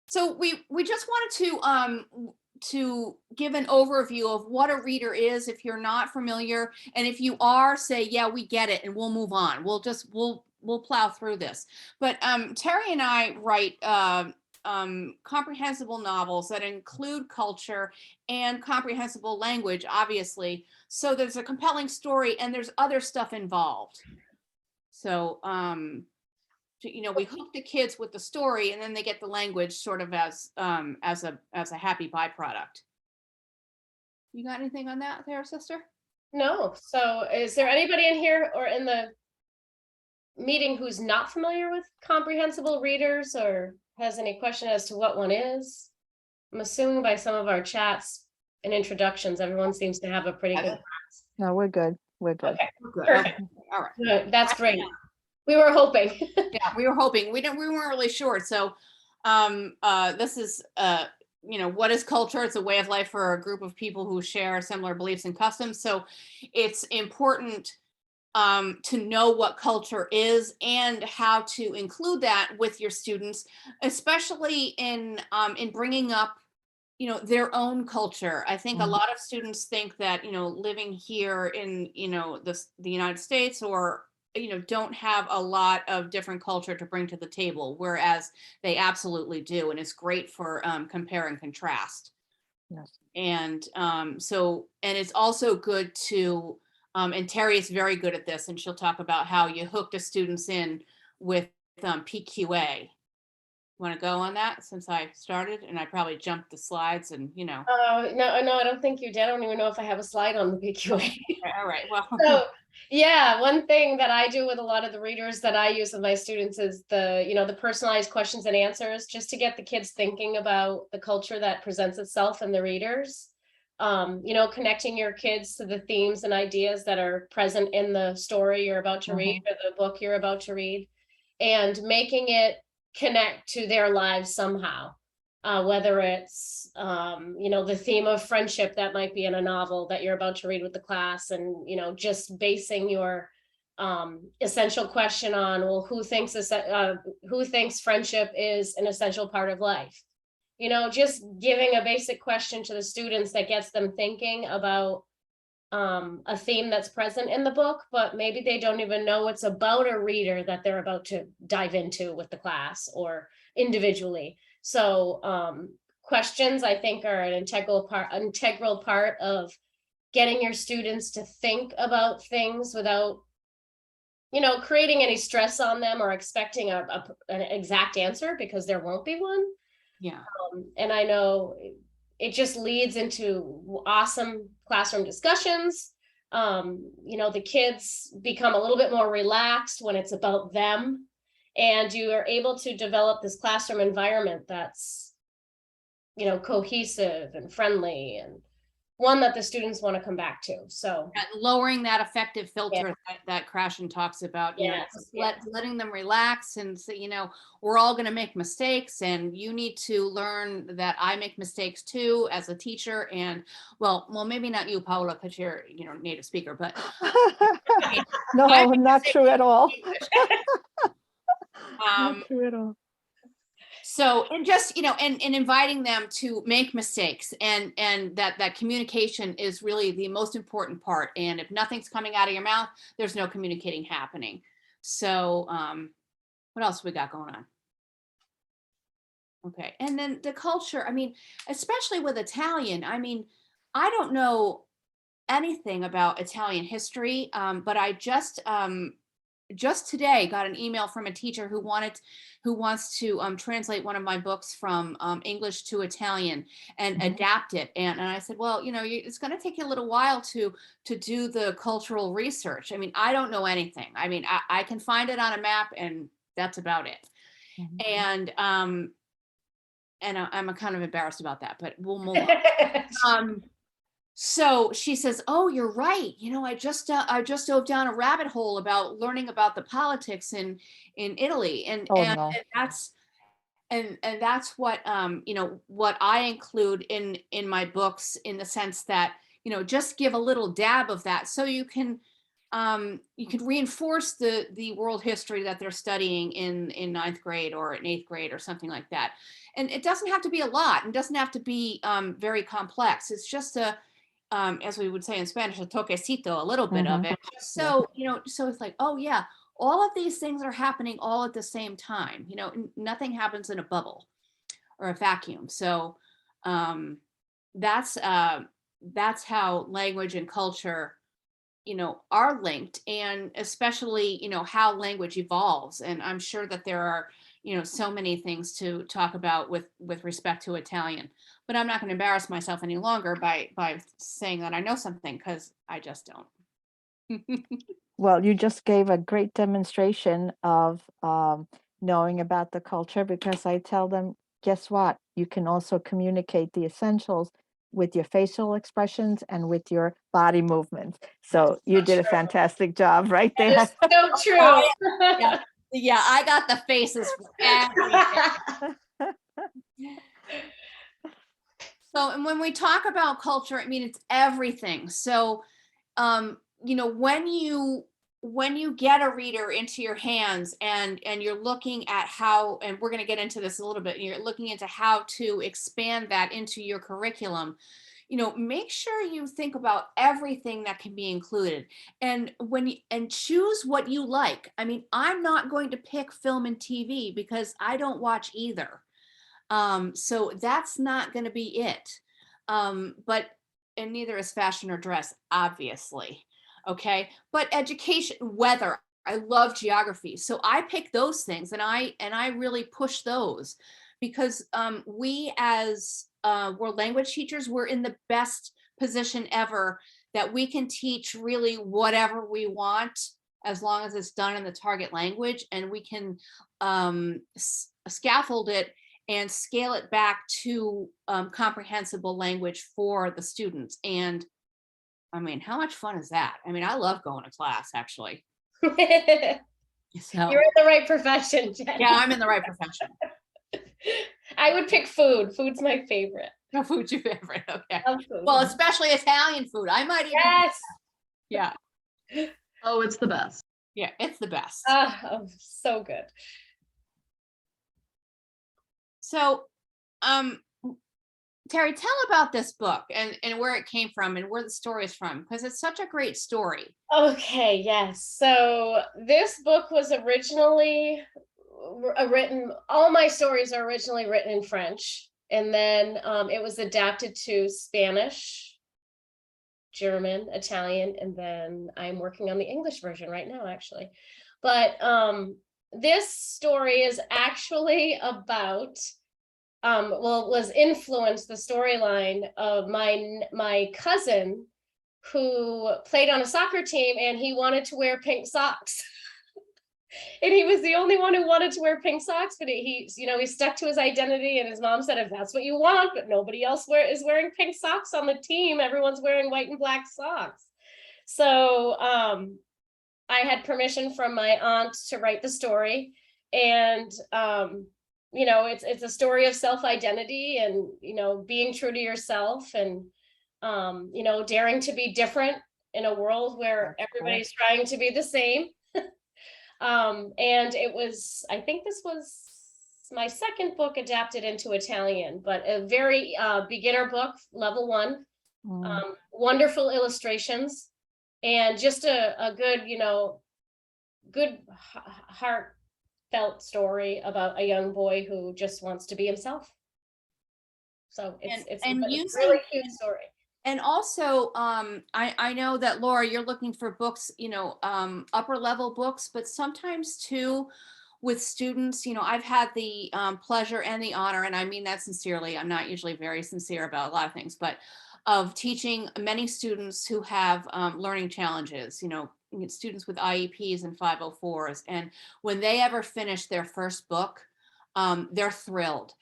So we just wanted to give an overview of what a reader is if you're not familiar, and if you are, say, yeah, we get it, and we'll move on. We'll plow through this. But Terry and I write comprehensible novels that include culture and comprehensible language, obviously. So there's a compelling story and there's other stuff involved. So we hook the kids with the story, and then they get the language sort of as a happy byproduct. You got anything on that there, sister? No. So is there anybody in here or in the meeting who's not familiar with comprehensible readers or has any question as to what one is? I'm assuming by some of our chats and introductions, everyone seems to have a pretty good. No, we're good. We're good. Okay, Good. perfect. Okay. All right. Good. That's great. We were hoping. Yeah, we were hoping. We weren't really sure. So this is what is culture? It's a way of life for a group of people who share similar beliefs and customs. So it's important to know what culture is and how to include that with your students, especially in bringing up their own culture. I think a lot of students think that living here in the United States, or don't have a lot of different culture to bring to the table, whereas they absolutely do, and it's great for compare and contrast. Yes. And and it's also good to and Terry is very good at this, and she'll talk about how you hook the students in with PQA. Want to go on that, since I started and I probably jumped the slides and No, I don't think you did. I don't even know if I have a slide on the PQA. all right, well. So yeah, one thing that I do with a lot of the readers that I use with my students is the personalized questions and answers, just to get the kids thinking about the culture that presents itself in the readers. Connecting your kids to the themes and ideas that are present in the story you're about to read, or the book you're about to read, and making it connect to their lives somehow. Whether it's the theme of friendship that might be in a novel that you're about to read with the class, and just basing your essential question on, well, who thinks friendship is an essential part of life. Just giving a basic question to the students that gets them thinking about a theme that's present in the book, but maybe they don't even know it's about a reader that they're about to dive into with the class or individually. So questions, I think, are an integral part of getting your students to think about things without creating any stress on them or expecting an exact answer, because there won't be one. Yeah. And I know it just leads into awesome classroom discussions. The kids become a little bit more relaxed when it's about them, and you are able to develop this classroom environment that's cohesive and friendly, and one that the students want to come back to. So lowering that affective filter that Krashen talks about, letting them relax and say, we're all going to make mistakes, and you need to learn that I make mistakes too as a teacher. And well, maybe not you, Paula, because you're native speaker, but no, not true at all. Not true at all. So, and just, and inviting them to make mistakes, and that communication is really the most important part. And if nothing's coming out of your mouth, there's no communicating happening. So what else we got going on? Okay. And then the culture, especially with Italian, I don't know anything about Italian history, but I just today got an email from a teacher who wants to translate one of my books from English to Italian and adapt it. And I said, well, it's going to take you a little while to do the cultural research. I don't know anything. I can find it on a map, and that's about it. And I'm kind of embarrassed about that, but we'll move on. So she says, "Oh, you're right. I just dove down a rabbit hole about learning about the politics in Italy, and that's what what I include in my books, in the sense that just give a little dab of that, so you can you could reinforce the world history that they're studying in ninth grade or in eighth grade or something like that. And it doesn't have to be a lot, and doesn't have to be very complex. It's just as we would say in Spanish, a toquecito, a little bit of it. Just so, so it's like, oh yeah, all of these things are happening all at the same time. Nothing happens in a bubble or a vacuum. So that's how language and culture are linked, and especially how language evolves. And I'm sure that there are so many things to talk about with respect to Italian, but I'm not going to embarrass myself any longer by saying that I know something, because I just don't. Well, you just gave a great demonstration of knowing about the culture, because I tell them, guess what? You can also communicate the essentials with your facial expressions and with your body movements. So you did a fantastic job right there. That is so true. Yeah, I got the faces for everything. So, and when we talk about culture, I mean, it's everything. So, when you get a reader into your hands, and you're looking at how, and we're going to get into this a little bit, and you're looking into how to expand that into your curriculum, make sure you think about everything that can be included, and choose what you like. I mean, I'm not going to pick film and TV because I don't watch either. So that's not going to be it. And neither is fashion or dress, obviously. Okay. But education, weather, I love geography. So I pick those things, and I really push those, because we as world language teachers, we're in the best position ever that we can teach really whatever we want, as long as it's done in the target language, and we can scaffold it and scale it back to comprehensible language for the students. And I mean, how much fun is that? I mean, I love going to class, actually. So You're in the right profession, Jen. Yeah, I'm in the right profession. I would pick food. Food's my favorite. No, food's your favorite. Okay. Food. Well, especially Italian food. I might even. Yes. Yeah. Oh, it's the best. Yeah, it's the best. Oh, so good. So, Terry, tell about this book, and where it came from, and where the story is from, because it's such a great story. Okay, yes. So this book was originally written, all my stories are originally written in French, and then it was adapted to Spanish, German, Italian, and then I'm working on the English version right now, actually. But this story is actually about was influenced, the storyline of my cousin, who played on a soccer team, and he wanted to wear pink socks. And he was the only one who wanted to wear pink socks, but he stuck to his identity, and his mom said, if that's what you want, but nobody else is wearing pink socks on the team, everyone's wearing white and black socks. So I had permission from my aunt to write the story, and it's a story of self-identity, and being true to yourself, and daring to be different in a world where everybody's trying to be the same. And I think this was my second book adapted into Italian, but a very beginner book, level 1. Wonderful illustrations, and just a good, good heartfelt story about a young boy who just wants to be himself. So it's a really cute story. And also, I know that, Laura, you're looking for books, upper level books, but sometimes too, with students, I've had the pleasure and the honor, and I mean that sincerely. I'm not usually very sincere about a lot of things, but of teaching many students who have learning challenges, students with IEPs and 504s. And when they ever finish their first book, they're thrilled.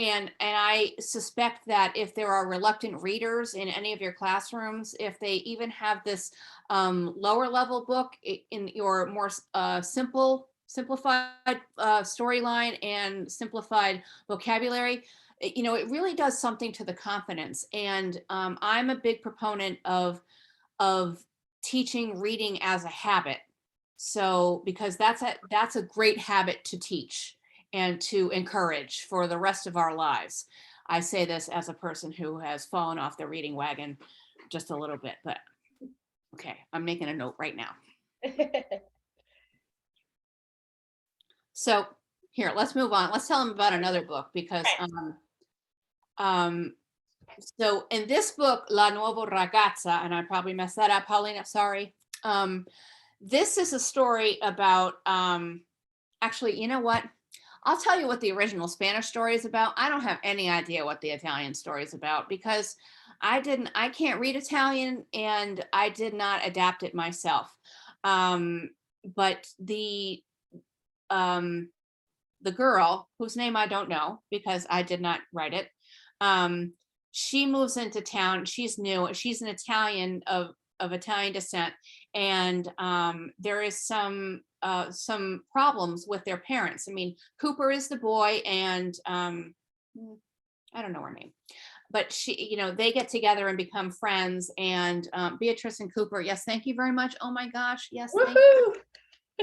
And I suspect that if there are reluctant readers in any of your classrooms, if they even have this lower level book in your more simplified storyline and simplified vocabulary, it really does something to the confidence. And I'm a big proponent of teaching reading as a habit. So, because that's a great habit to teach and to encourage for the rest of our lives. I say this as a person who has fallen off the reading wagon just a little bit, but okay, I'm making a note right now. So here, let's move on. Let's tell them about another book because so in this book, La Nuova Ragazza, and I probably messed that up, Paulina, sorry. This is a story about, actually, you know what? I'll tell you what the original Spanish story is about. I don't have any idea what the Italian story is about because I can't read Italian and I did not adapt it myself. But the girl whose name I don't know because I did not write it, she moves into town. She's new. She's an Italian of Italian descent, and there is some problems with their parents. I mean, Cooper is the boy, and I don't know her name, but she, they get together and become friends. And Beatrice and Cooper, yes, thank you very much. Oh my gosh, yes, thank you.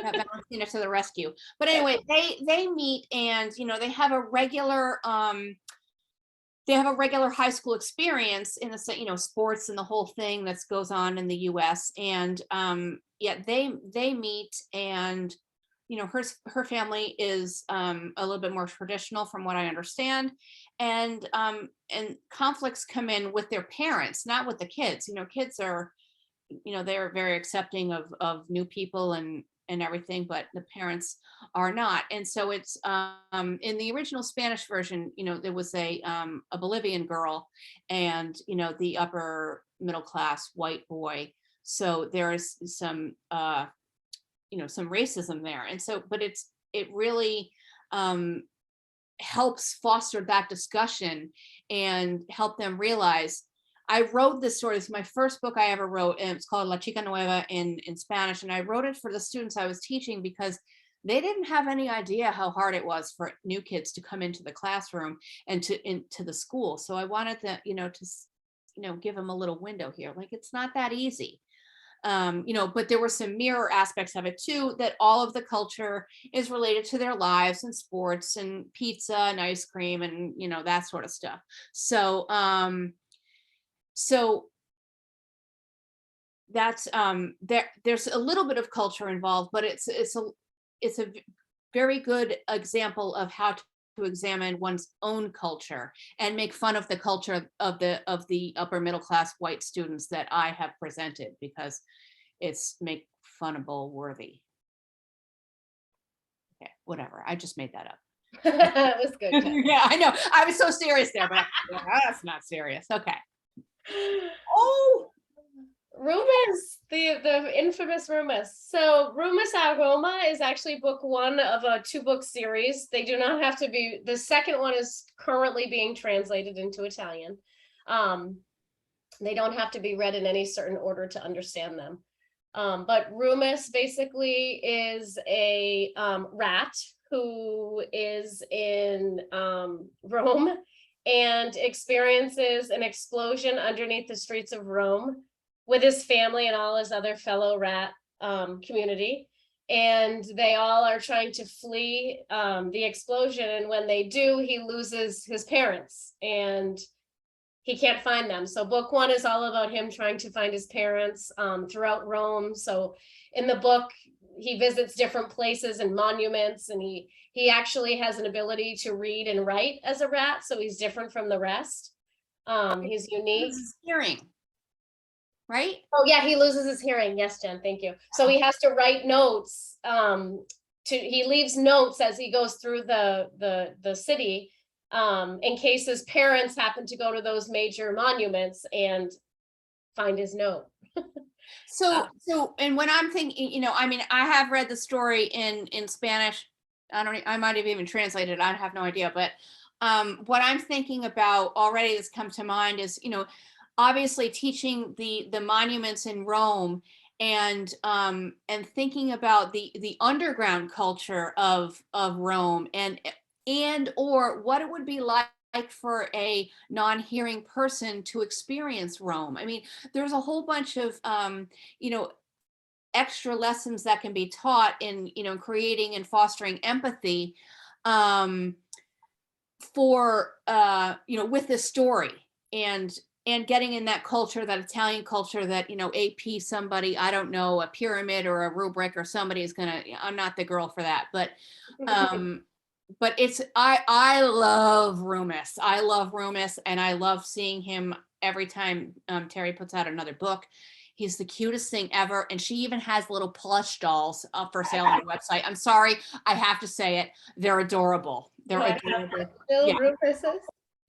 That Valentina to the rescue. But anyway, they meet, and they have a regular high school experience in the sports and the whole thing that goes on in the US. And yeah, they meet, and her family is a little bit more traditional from what I understand, and conflicts come in with their parents, not with the kids. Kids are they're very accepting of new people and everything, but the parents are not. And so it's in the original Spanish version, there was a Bolivian girl and the upper middle class white boy. So there's some some racism there. And so, but it really helps foster that discussion and help them realize. I wrote this story. This is my first book I ever wrote, and it's called La Chica Nueva in Spanish. And I wrote it for the students I was teaching because they didn't have any idea how hard it was for new kids to come into the classroom and into the school. So I wanted to, to give them a little window here. Like, it's not that easy. But there were some mirror aspects of it too, that all of the culture is related to their lives and sports and pizza and ice cream and, that sort of stuff. So, so that's there's a little bit of culture involved, but it's a very good example of how to examine one's own culture and make fun of the culture of the upper middle class white students that I have presented, because it's make funnable worthy. Okay, whatever. I just made that up. That was good. Yeah, I know. I was so serious there, but that's not serious. Okay. Oh, Rumus, the infamous Rumus. So Rumus a Roma is actually book one of a 2-book series. They do not have to be, the second one is currently being translated into Italian. They don't have to be read in any certain order to understand them. But Rumus basically is a rat who is in Rome and experiences an explosion underneath the streets of Rome with his family and all his other fellow rat community. And they all are trying to flee the explosion. And when they do, he loses his parents and he can't find them. So book one is all about him trying to find his parents throughout Rome. So in the book, he visits different places and monuments, and he actually has an ability to read and write as a rat, so he's different from the rest. He's unique. Hearing, right? Oh yeah, he loses his hearing. Yes, Jen, thank you. So he has to write notes. He leaves notes as he goes through the city, in case his parents happen to go to those major monuments and find his note. So and when I'm thinking, I mean, I have read the story in Spanish. I might have even translated it. I have no idea. But what I'm thinking about already that's come to mind is, obviously teaching the monuments in Rome and thinking about the underground culture of Rome and or what it would be like for a non-hearing person to experience Rome. I mean, there's a whole bunch of, you know, extra lessons that can be taught in, you know, creating and fostering empathy for, you know, with this story, and getting in that culture, that Italian culture that, you know, AP somebody, I don't know, a pyramid or a rubric or somebody is gonna, I'm not the girl for that, but it's, I love Rumus. I love Rumus, and I love seeing him every time Terry puts out another book. He's the cutest thing ever, and she even has little plush dolls up for sale on her website. I'm sorry, I have to say it. They're adorable. They're adorable. Little Yeah. Rufuses.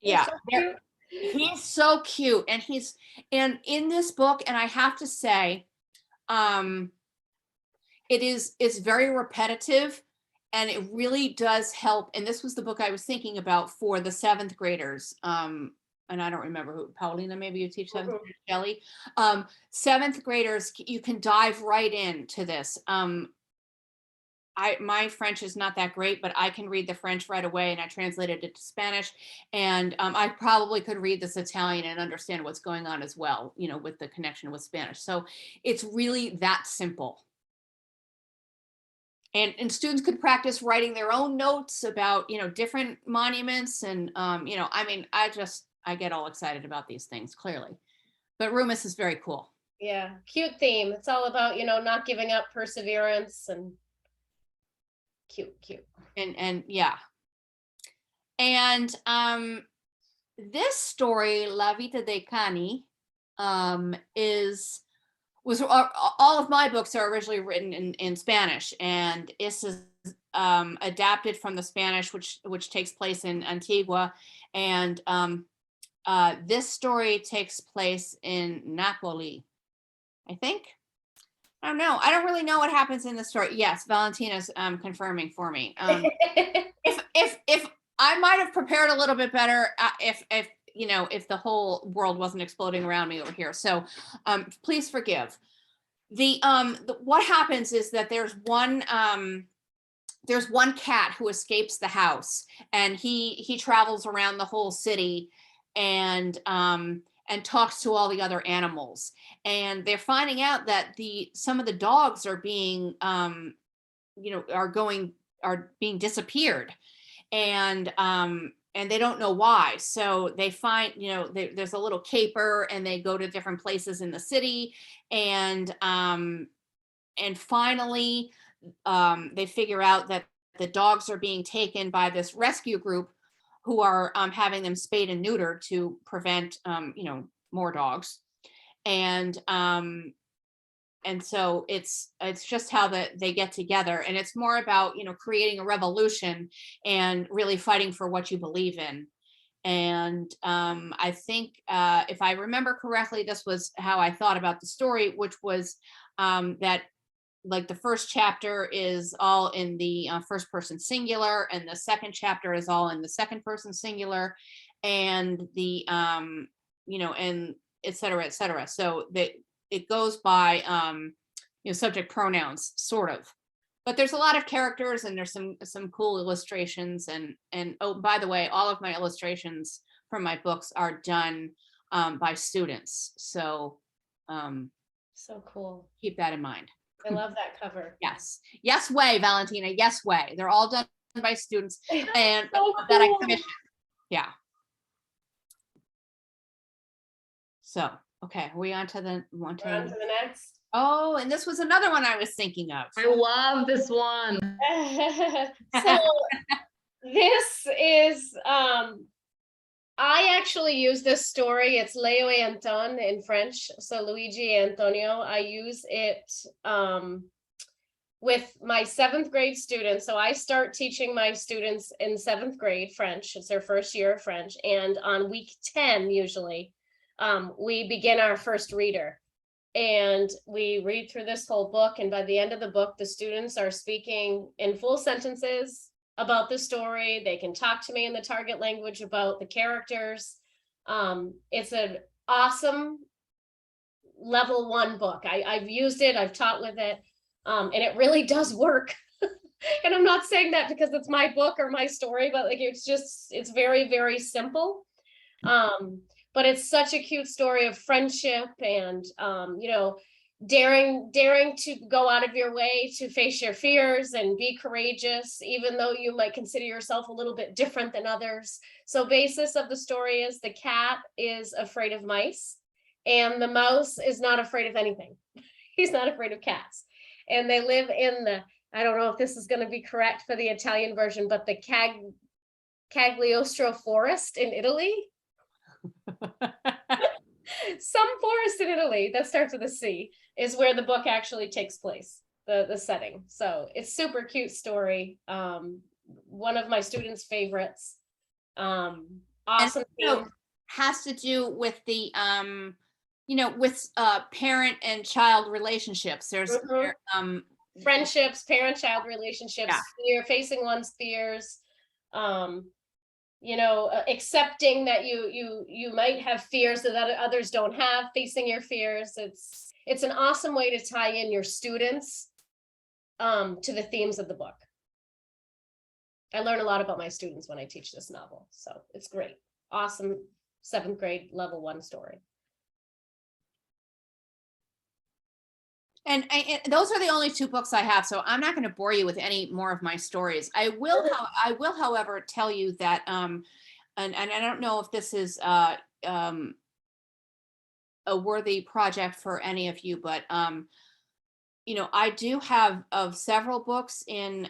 Yeah, So they're- he's so cute, and in this book, and I have to say, it's very repetitive, and it really does help. And this was the book I was thinking about for the 7th graders. And I don't remember who, Paulina, maybe you teach 7th grade, Shelley. 7th graders, you can dive right into this. My French is not that great, but I can read the French right away, and I translated it to Spanish. And I probably could read this Italian and understand what's going on as well, you know, with the connection with Spanish. So it's really that simple. And students could practice writing their own notes about, you know, different monuments. And, you know, I mean, I get all excited about these things, clearly. But Rumus is very cool. Yeah, cute theme. It's all about, you know, not giving up, perseverance, and cute. And yeah. And this story, La Vita dei Cani, all of my books are originally written in Spanish, and this is adapted from the Spanish, which takes place in Antigua. And this story takes place in Napoli, I think. I don't know. I don't really know what happens in the story. Yes, Valentina's confirming for me. If I might have prepared a little bit better, if you know, if the whole world wasn't exploding around me over here. So please forgive. What happens is that there's one cat who escapes the house, and he travels around the whole city, and talks to all the other animals. And they're finding out that some of the dogs are being you know, are being disappeared, and they don't know why. So they find, you know, there's a little caper, and they go to different places in the city, and finally they figure out that the dogs are being taken by this rescue group, who are having them spayed and neutered to prevent you know, more dogs. And so it's just how they get together, and it's more about, you know, creating a revolution and really fighting for what you believe in. And I think if I remember correctly, this was how I thought about the story, which was that, like, the first chapter is all in the first person singular, and the second chapter is all in the second person singular, and the you know, and et cetera, et cetera. So that it goes by you know, subject pronouns, sort of. But there's a lot of characters, and there's some cool illustrations, and oh, by the way, all of my illustrations from my books are done by students. So So cool. keep that in mind. I love that cover. Yes. Yes way, Valentina. Yes way. They're all done by students, and So that I cool. commissioned. Yeah. So, okay, are we on to the one? We're on to the next. Oh, and this was another one I was thinking of. I love this one. So this is I actually use this story. It's Leo et Anton in French. So Luigi and Antonio. I use it with my 7th grade students. So I start teaching my students in 7th grade French. It's their first year of French. And on week 10, usually, we begin our first reader. And we read through this whole book. And by the end of the book, the students are speaking in full sentences about the story. They can talk to me in the target language about the characters. It's an awesome level 1 book. I've used it, I've taught with it, and it really does work. And I'm not saying that because it's my book or my story, but like it's very, very simple. But it's such a cute story of friendship and daring to go out of your way to face your fears and be courageous, even though you might consider yourself a little bit different than others. So basis of the story is the cat is afraid of mice and the mouse is not afraid of anything. He's not afraid of cats. And they live in the, I don't know if this is going to be correct for the Italian version, but the Cagliostro forest in Italy. Some forest in Italy that starts with a C is where the book actually takes place, the setting. So it's super cute story. One of my students' favorites. Awesome And so theme. has to do with the with parent and child relationships. There's Mhm. Friendships, parent-child relationships, Yeah. fear, facing one's fears, accepting that you might have fears that others don't have, facing your fears. It's an awesome way to tie in your students to the themes of the book. I learn a lot about my students when I teach this novel, so it's great. Awesome 7th grade level 1 story. And those are the only 2 books I have, so I'm not going to bore you with any more of my stories. I will, however, tell you that, and I don't know if this is a worthy project for any of you, but I do have several books in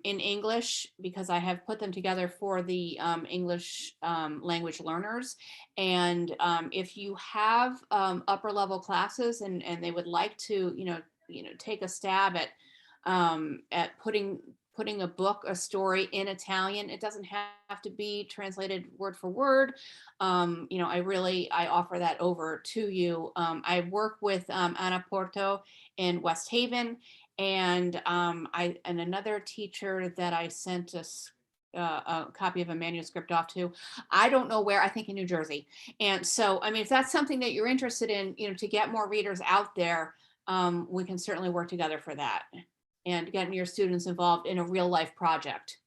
English because I have put them together for the English language learners. And if you have upper level classes and they would like to, take a stab at putting a book, a story in Italian, it doesn't have to be translated word for word. I offer that over to you. I work with Anna Porto in West Haven, and another teacher that I sent a copy of a manuscript off to. I don't know where. I think in New Jersey. And so, I mean, if that's something that you're interested in, to get more readers out there, we can certainly work together for that and getting your students involved in a real life project.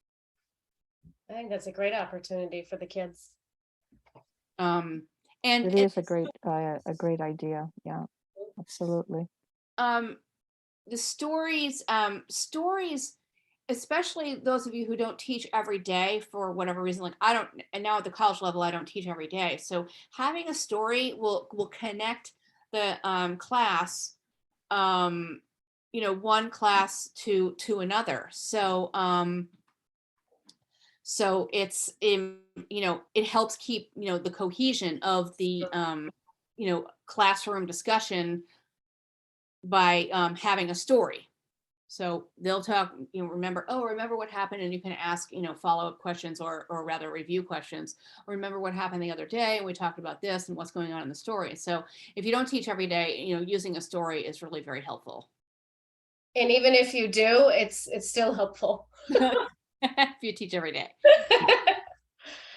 I think that's a great opportunity for the kids. And It is a great idea. Yeah, absolutely. The stories, especially those of you who don't teach every day for whatever reason, like I don't, and now at the college level, I don't teach every day. So having a story will connect the class, one class to another. So, so it's it helps keep the cohesion of the classroom discussion by having a story. So they'll talk, remember what happened, and you can ask, follow-up questions or rather review questions. Or remember what happened the other day, and we talked about this and what's going on in the story. So if you don't teach every day, using a story is really very helpful. And even if you do, it's still helpful. If you teach every day.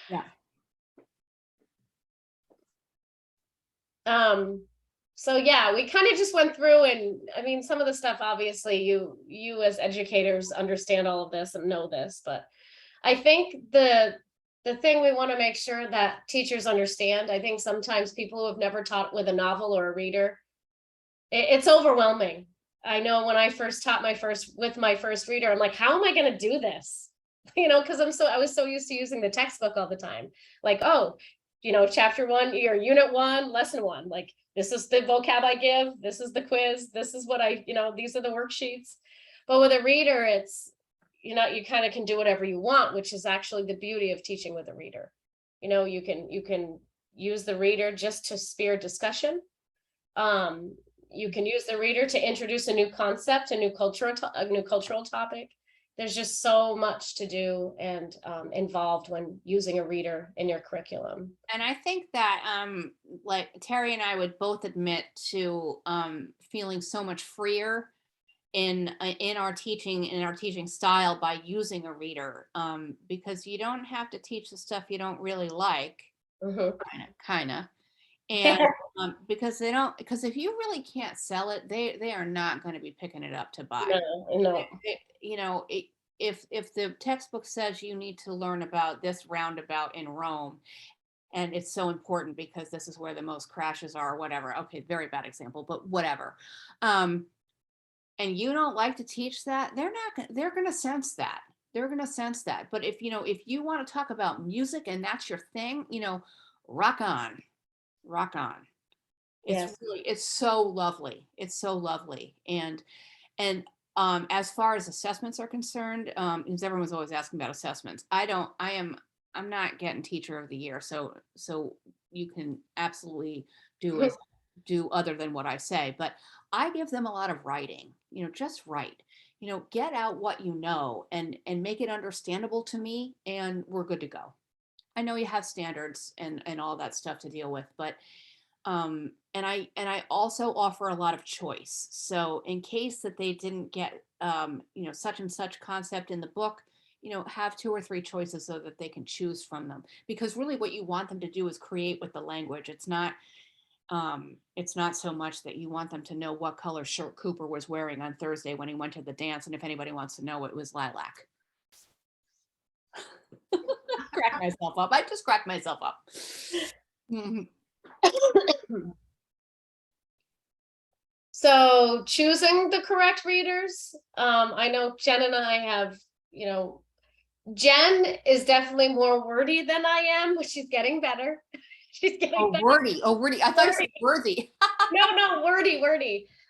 Yeah. So yeah, we kind of just went through, and I mean, some of the stuff, obviously you as educators understand all of this and know this, but I think the thing we want to make sure that teachers understand, I think sometimes people who have never taught with a novel or a reader, it's overwhelming. I know when I first taught with my first reader, I'm like, how am I going to do this? Because I was so used to using the textbook all the time. Like, oh, chapter 1 or unit 1, lesson 1, like this is the vocab I give, this is the quiz, this is what these are the worksheets. But with a reader, it's, you kind of can do whatever you want, which is actually the beauty of teaching with a reader. You can use the reader just to spear discussion. You can use the reader to introduce a new concept, a new cultural topic. There's just so much to do and involved when using a reader in your curriculum. And I think that like Terry and I would both admit to feeling so much freer in our teaching style by using a reader, because you don't have to teach the stuff you don't really like. Mm-hmm. Kind of. And because if you really can't sell it, they are not going to be picking it up to buy. No. if the textbook says you need to learn about this roundabout in Rome, and it's so important because this is where the most crashes are, or whatever. Okay, very bad example, but whatever. And you don't like to teach that, they're going to sense that. They're going to sense that. But if you want to talk about music and that's your thing, rock on. Rock on. Yes. It's so lovely. It's so lovely. And as far as assessments are concerned, because everyone's always asking about assessments, I'm not getting teacher of the year. So you can absolutely do other than what I say, but I give them a lot of writing, just write, get out what you know and make it understandable to me, and we're good to go. I know you have standards and all that stuff to deal with, but and I also offer a lot of choice. So in case that they didn't get such and such concept in the book, have 2 or 3 choices so that they can choose from them. Because really what you want them to do is create with the language. It's not so much that you want them to know what color shirt Cooper was wearing on Thursday when he went to the dance. And if anybody wants to know, it was lilac. Crack myself up. I just cracked myself up. Mhm. So choosing the correct readers. I know Jen and I have, Jen is definitely more wordy than I am, but she's getting better. She's getting better. Wordy. I thought you said worthy. No, wordy.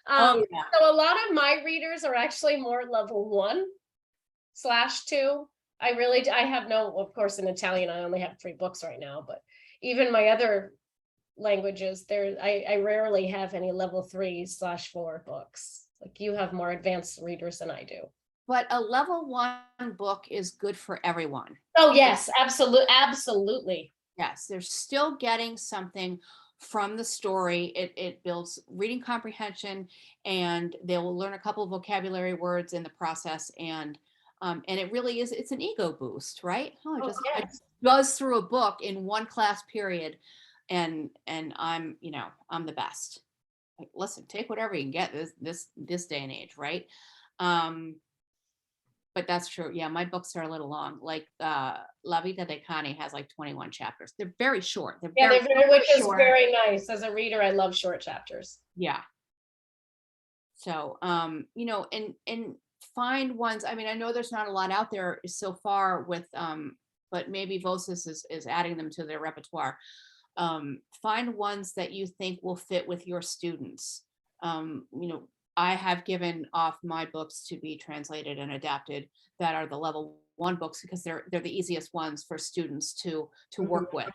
Oh, yeah. So a lot of my readers are actually more level 1/2. I have no, of course, in Italian, I only have 3 books right now, but even my other languages, I rarely have any level 3/4 books. Like, you have more advanced readers than I do. But a level 1 book is good for everyone. Oh yes, absolutely. Yes, they're still getting something from the story. It builds reading comprehension, and they will learn a couple of vocabulary words in the process. And it really is, it's an ego boost, right? I just buzz through a book in 1 class period, and I'm the best. Like, listen, take whatever you can get this day and age, right? But that's true. Yeah, my books are a little long. Like La Vita de Cani has like 21 chapters. They're very short. Which is very nice. As a reader, I love short chapters. Yeah. So and find ones. I mean, I know there's not a lot out there so far with but maybe Vosis is adding them to their repertoire. Find ones that you think will fit with your students. I have given off my books to be translated and adapted that are the level 1 books because they're the easiest ones for students to work with.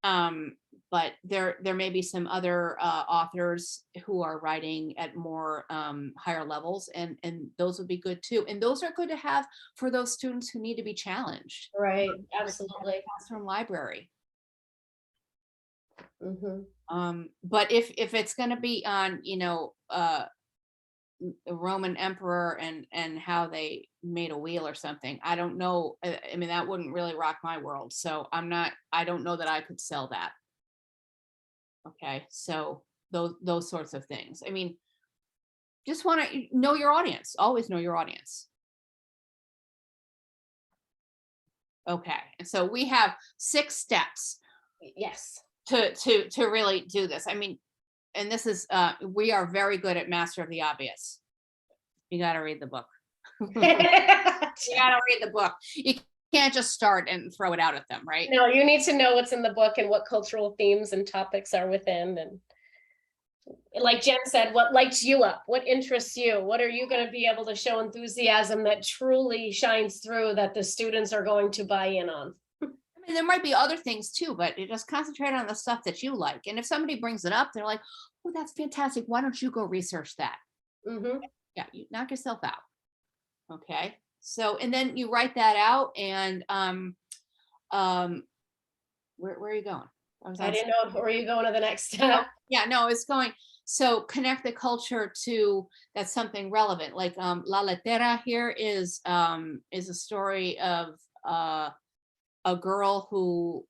But there may be some other authors who are writing at more higher levels, and those would be good too. And those are good to have for those students who need to be challenged. Right, absolutely. Classroom library. Mm-hmm. But if it's going to be on, the Roman emperor and how they made a wheel or something, I don't know. I mean, that wouldn't really rock my world. So I don't know that I could sell that. Okay. So those sorts of things. I mean, just want to know your audience. Always know your audience. Okay. And so we have 6 steps. Yes. To really do this. I mean, and this is we are very good at master of the obvious. You got to read the book. You got to read the book. You can't just start and throw it out at them, right? No, you need to know what's in the book and what cultural themes and topics are within. And like Jen said, what lights you up? What interests you? What are you going to be able to show enthusiasm that truly shines through that the students are going to buy in on? I mean, there might be other things too, but you just concentrate on the stuff that you like. And if somebody brings it up, they're like, oh, that's fantastic. Why don't you go research that? Mm-hmm. Yeah, you knock yourself out. Okay. So, and then you write that out, and where are you going? I didn't know, were you going to the next step? Yeah, no, it's going. So connect the culture to that's something relevant. Like La Lettera here is a story of a girl who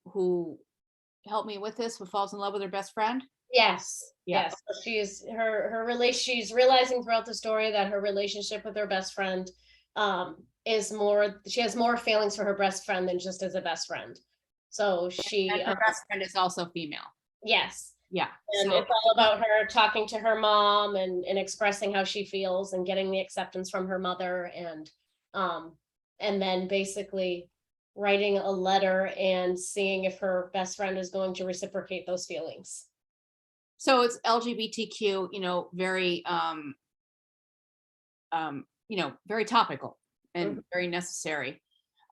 helped me with this, who falls in love with her best friend. Yes. Yeah. Yes. So she's realizing throughout the story that her relationship with her best friend she has more feelings for her best friend than just as a best friend. So she, And her best friend is also female. yes. Yeah. And So it's all about her talking to her mom and expressing how she feels and getting the acceptance from her mother, and then basically writing a letter and seeing if her best friend is going to reciprocate those feelings. so it's LGBTQ, very very topical and very necessary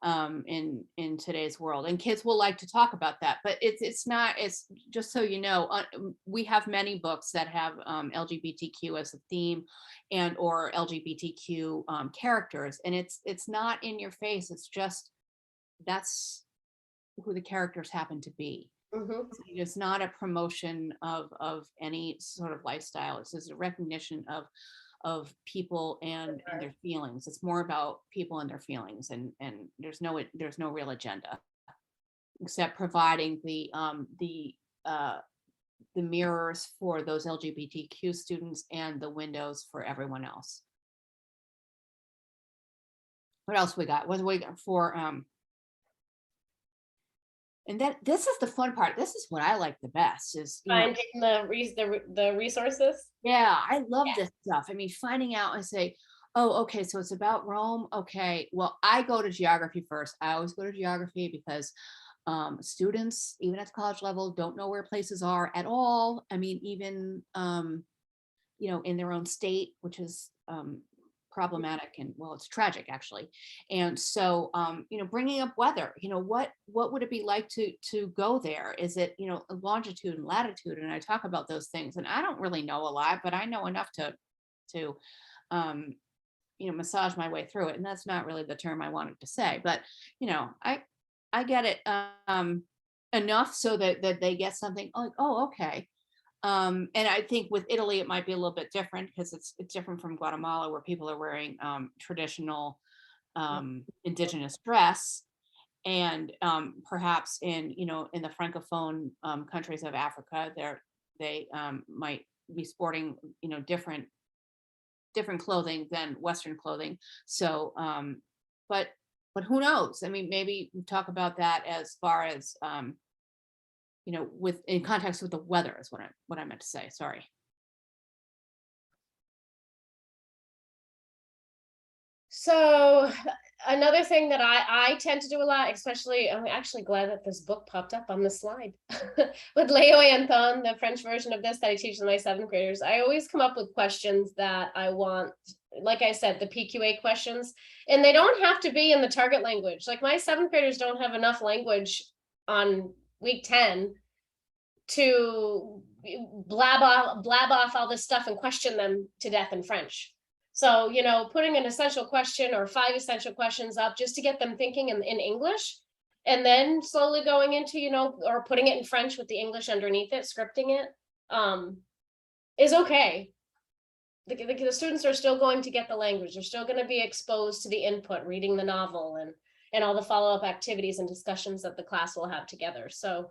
in today's world, and kids will like to talk about that, but it's not, it's just so you know, we have many books that have LGBTQ as a theme and or LGBTQ characters, and it's not in your face, it's just that's who the characters happen to be. Mhm. It's not a promotion of any sort of lifestyle. It's just a recognition of people and their feelings. It's more about people and their feelings, and there's no real agenda except providing the mirrors for those LGBTQ students and the windows for everyone else. What else we got? What do we got for and then this is the fun part. This is what I like the best is, Finding the resources. yeah, I love Yeah. this stuff. I mean, finding out and say, oh, okay, so it's about Rome. Okay, well, I go to geography first. I always go to geography because students, even at the college level, don't know where places are at all. I mean, even in their own state, which is problematic and, well, it's tragic actually. And so bringing up weather, what would it be like to go there? Is it longitude and latitude? And I talk about those things, and I don't really know a lot, but I know enough to um massage my way through it, and that's not really the term I wanted to say, but I get it enough so that they get something like, oh, okay. And I think with Italy, it might be a little bit different because it's different from Guatemala, where people are wearing traditional indigenous dress, and perhaps in the francophone countries of Africa, they might be sporting different clothing than Western clothing. So, but who knows? I mean, maybe we talk about that as far as with in context with the weather is what I meant to say. Sorry. So another thing that I tend to do a lot, especially, I'm actually glad that this book popped up on the slide with Leo Anton, the French version of this that I teach to my 7th graders. I always come up with questions that I want, like I said, the PQA questions, and they don't have to be in the target language. Like my 7th graders don't have enough language on week 10 to blab off all this stuff and question them to death in French. So, putting an essential question or 5 essential questions up just to get them thinking in English, and then slowly going into, or putting it in French with the English underneath it, scripting it, is okay. The students are still going to get the language. They're still going to be exposed to the input, reading the novel and all the follow-up activities and discussions that the class will have together. So,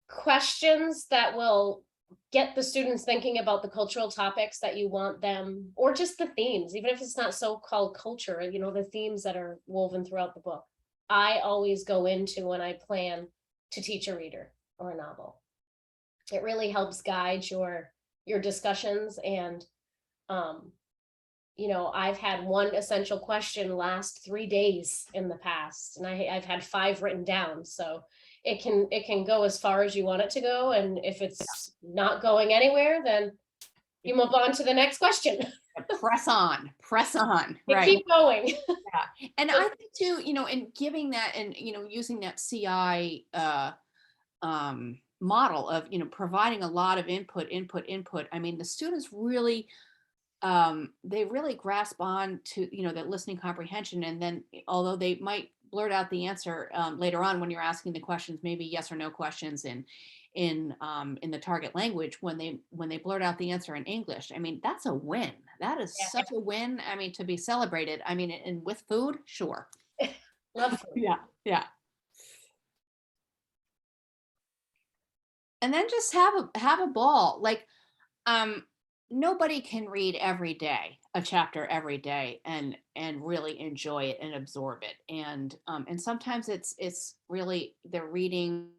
questions that will get the students thinking about the cultural topics that you want them, or just the themes, even if it's not so-called culture, the themes that are woven throughout the book. I always go into when I plan to teach a reader or a novel. It really helps guide your discussions, and I've had one essential question last 3 days in the past, and I've had 5 written down. So it can go as far as you want it to go. And if it's not going anywhere, then you move on to the next question. Press on, right. Keep going. Yeah. And I think too, in giving that and, using that CI model of, providing a lot of input. I mean, the students really, they really grasp on to, that listening comprehension. And then although they might blurt out the answer later on when you're asking the questions, maybe yes or no questions in the target language, when they blurt out the answer in English, I mean, that's a win. That is such a win. I mean, to be celebrated. I mean, and with food, sure. Love food. Yeah. And then just have a ball. Like, nobody can read every day. a chapter every day and really enjoy it and absorb it. And sometimes it's really they're reading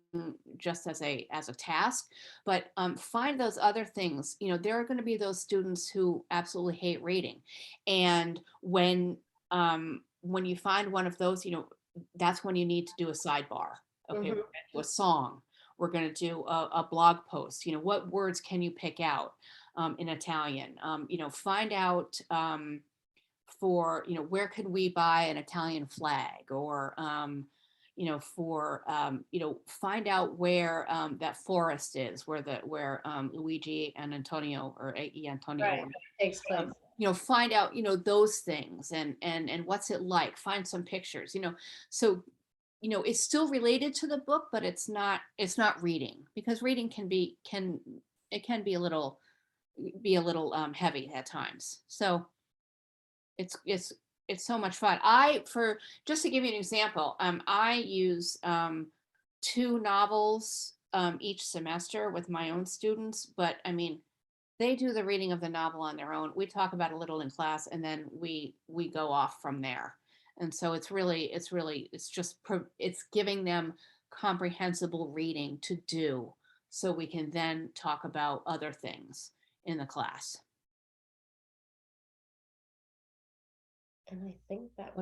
just as a task, but find those other things. There are going to be those students who absolutely hate reading, and when you find one of those, that's when you need to do a sidebar. Okay, we're Mhm. going to do a song. We're going to do a blog post. What words can you pick out in Italian? Find out for, where could we buy an Italian flag, or, find out where that forest is, where Luigi and Antonio, or A.E. Antonio, Right, takes place. find out, those things, and what's it like, find some pictures, so, it's still related to the book, but it's not reading, because reading can be a little heavy at times. So it's so much fun. Just to give you an example, I use 2 novels each semester with my own students, but I mean, they do the reading of the novel on their own. We talk about a little in class, and then we go off from there. And so it's giving them comprehensible reading to do, so we can then talk about other things in the class. And I think that was